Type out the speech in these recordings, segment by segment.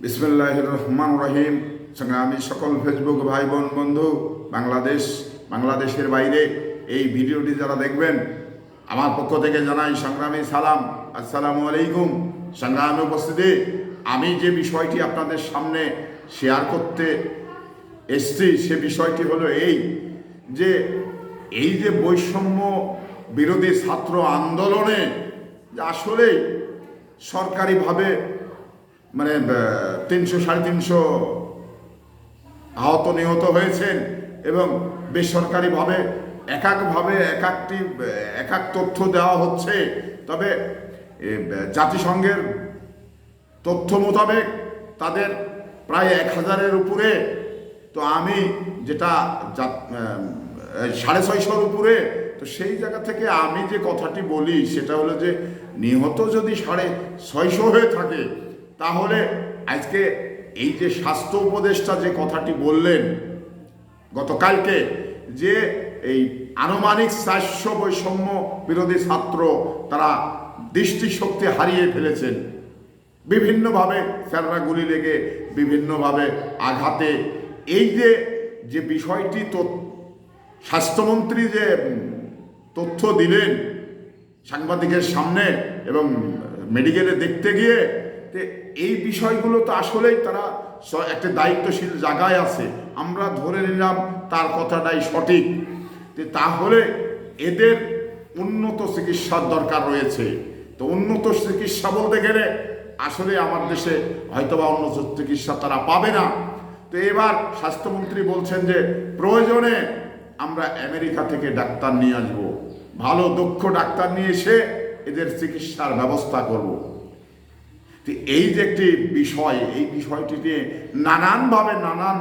বিসমিল্লাহির রহমানির রহিম। সংগ্রামী সকল ফেসবুক ভাই বোন বন্ধু, বাংলাদেশের বাইরে এই ভিডিওটি যারা দেখবেন, আমার পক্ষ থেকে জানাই সংগ্রামী সালাম, আসসালামু আলাইকুম। সংগ্রামী উপস্থিতি, আমি যে বিষয়টি আপনাদের সামনে শেয়ার করতে এসছি সে বিষয়টি হলো এই যে বৈষম্য বিরোধী ছাত্র আন্দোলনে আসলে সরকারিভাবে 300-350 আহত নিহত হয়েছেন এবং বেসরকারিভাবে এক তথ্য দেওয়া হচ্ছে। তবে জাতিসংঘের তথ্য মোতাবেক তাদের প্রায় 1000-এর উপরে। তো আমি যেটা 650-র উপরে, তো সেই জায়গা থেকে আমি যে কথাটি বলি সেটা হলো যে নিহত যদি 650 হয়ে থাকে, তাহলে আজকে এই যে স্বাস্থ্য উপদেষ্টা যে কথাটি বললেন গতকালকে, যে এই আনুমানিক 400 বৈষম্য বিরোধী ছাত্র তারা দৃষ্টিশক্তি হারিয়ে ফেলেছেন বিভিন্নভাবে, স্যাররা গুলি লেগে বিভিন্নভাবে আঘাতে। এই যে বিষয়টি তো স্বাস্থ্যমন্ত্রী যে তথ্য দিলেন সাংবাদিকের সামনে এবং মেডিকেলে দেখতে গিয়ে, এই বিষয়গুলো তো আসলেই তারা একটা দায়িত্বশীল জায়গায় আছে, আমরা ধরে নিলাম তার কথাটাই সঠিক। তাহলে এদের উন্নত চিকিৎসার দরকার রয়েছে। তো উন্নত চিকিৎসা বলতে গেলে আসলে আমার দেশে হয়তোবা উন্নত চিকিৎসা তারা পাবে না। তো এবার স্বাস্থ্যমন্ত্রী বলছেন যে প্রয়োজনে আমরা আমেরিকা থেকে ডাক্তার নিয়ে আসবো, ভালো দক্ষ ডাক্তার নিয়ে এসে এদের চিকিৎসার ব্যবস্থা করব। এই যে একটি বিষয়, এই বিষয়টি নিয়ে নানানভাবে নানান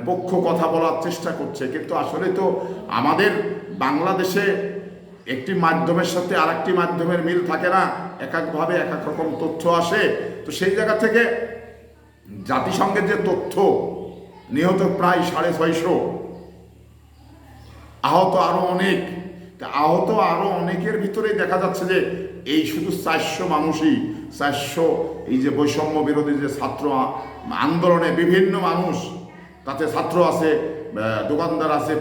পক্ষ কথা বলার চেষ্টা করছে, কিন্তু আসলে তো আমাদের বাংলাদেশে একটি মাধ্যমের সাথে আরেকটি মাধ্যমের মিল থাকে না, এক একভাবে এক এক রকম তথ্য আসে। তো সেই জায়গা থেকে জাতিসংঘের যে তথ্য, নিহত প্রায় 650, আহত আরো অনেক, অনেকের ভিতরেই দেখা যাচ্ছে যে এই শুধু 400 মানুষই, 400 এই যে বৈষম্য বিরোধী যে ছাত্র আন্দোলনে বিভিন্ন মানুষ, তাতে ছাত্র আছে, দোকানদার আছে,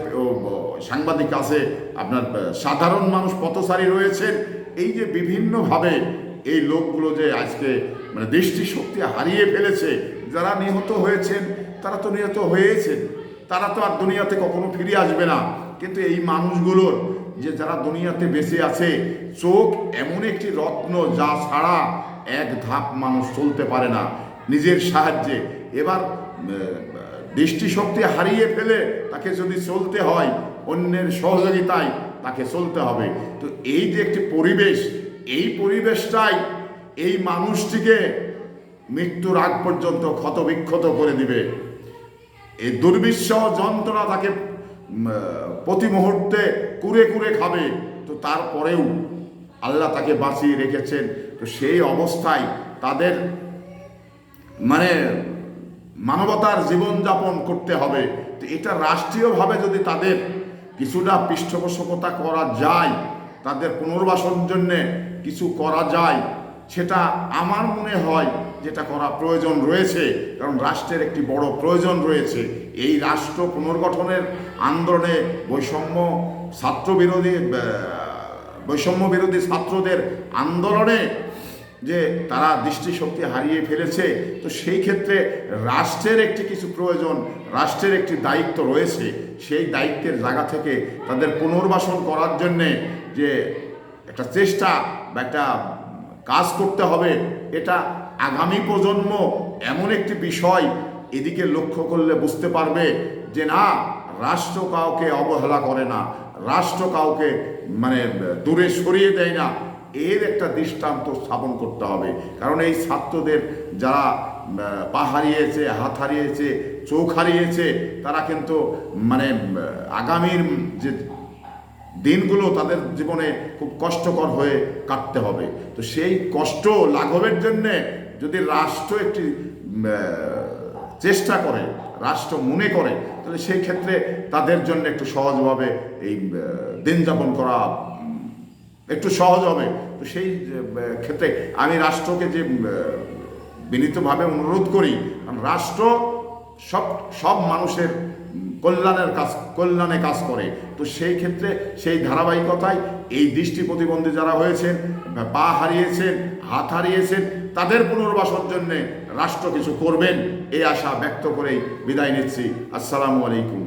সাংবাদিক আছে, আপনার সাধারণ মানুষ পথচারী রয়েছেন। এই যে বিভিন্নভাবে এই লোকগুলো যে আজকে দৃষ্টিশক্তি হারিয়ে ফেলেছে, যারা নিহত হয়েছেন তারা তো নিহত হয়েছেন, তারা তো আর দুনিয়াতে কখনো ফিরে আসবে না। কিন্তু এই মানুষগুলোর যে যারা দুনিয়াতে বেঁচে আছে, চোখ এমন একটি রত্ন যা ছাড়া এক ধাপ মানুষ চলতে পারে না নিজের সাহায্যে। এবার দৃষ্টিশক্তি হারিয়ে ফেলে তাকে যদি চলতে হয়, অন্যের সহযোগিতায় তাকে চলতে হবে। তো এই যে একটি পরিবেশ, এই পরিবেশটাই এই মানুষটিকে মৃত্যুর আগ পর্যন্ত ক্ষতবিক্ষত করে দিবে। এই দুর্বিষহ যন্ত্রণা তাকে প্রতি মুহূর্তে কুরে কুরে খাবে। তো তারপরেও আল্লাহ তাকে বাঁচিয়ে রেখেছেন। তো সেই অবস্থায় তাদের মানবতার জীবনযাপন করতে হবে। তো এটা রাষ্ট্রীয়ভাবে যদি তাদের কিছুটা পৃষ্ঠপোষকতা করা যায়, তাদের পুনর্বাসন জন্যে কিছু করা যায়, সেটা আমার মনে হয় যেটা করা প্রয়োজন রয়েছে। কারণ রাষ্ট্রের একটি বড় প্রয়োজন রয়েছে। এই রাষ্ট্র পুনর্গঠনের আন্দোলনে বৈষম্য বিরোধী ছাত্রদের আন্দোলনে যে তারা দৃষ্টিশক্তি হারিয়ে ফেলেছে, তো সেই ক্ষেত্রে রাষ্ট্রের একটি কিছু প্রয়োজন, রাষ্ট্রের একটি দায়িত্ব রয়েছে। সেই দায়িত্বের জায়গা থেকে তাদের পুনর্বাসন করার জন্যে যে একটা চেষ্টা বা একটা কাজ করতে হবে। এটা আগামী প্রজন্ম এমন একটি বিষয়, এদিকে লক্ষ্য করলে বুঝতে পারবে যে না, রাষ্ট্র কাউকে অবহেলা করে না, রাষ্ট্র কাউকে দূরে সরিয়ে দেয় না। এর একটা দৃষ্টান্ত স্থাপন করতে হবে। কারণ এই ছাত্রদের যারা পা হারিয়েছে, হাত হারিয়েছে, চোখ হারিয়েছে, তারা কিন্তু আগামীর যে দিনগুলো তাদের জীবনে খুব কষ্টকর হয়ে কাটতে হবে। তো সেই কষ্ট লাঘবের জন্যে যদি রাষ্ট্র একটি চেষ্টা করে, রাষ্ট্র মনে করে, তাহলে সেই ক্ষেত্রে তাদের জন্য একটু সহজভাবে এই দিন যাপন করা একটু সহজ হবে। তো সেই ক্ষেত্রে আমি রাষ্ট্রকে যে বিনীতভাবে অনুরোধ করি, কারণ রাষ্ট্র সব সব মানুষের কল্যাণে কাজ করে। তো সেই ক্ষেত্রে সেই ধারাবাহিকতায় এই দৃষ্টি প্রতিবন্ধী যারা হয়েছেন, পা হারিয়েছেন, হাত হারিয়েছেন, তাদের পুনর্বাসন জন্যে রাষ্ট্র কিছু করবেন এই আশা ব্যক্ত করেই বিদায় নিচ্ছি। আসসালামু আলাইকুম।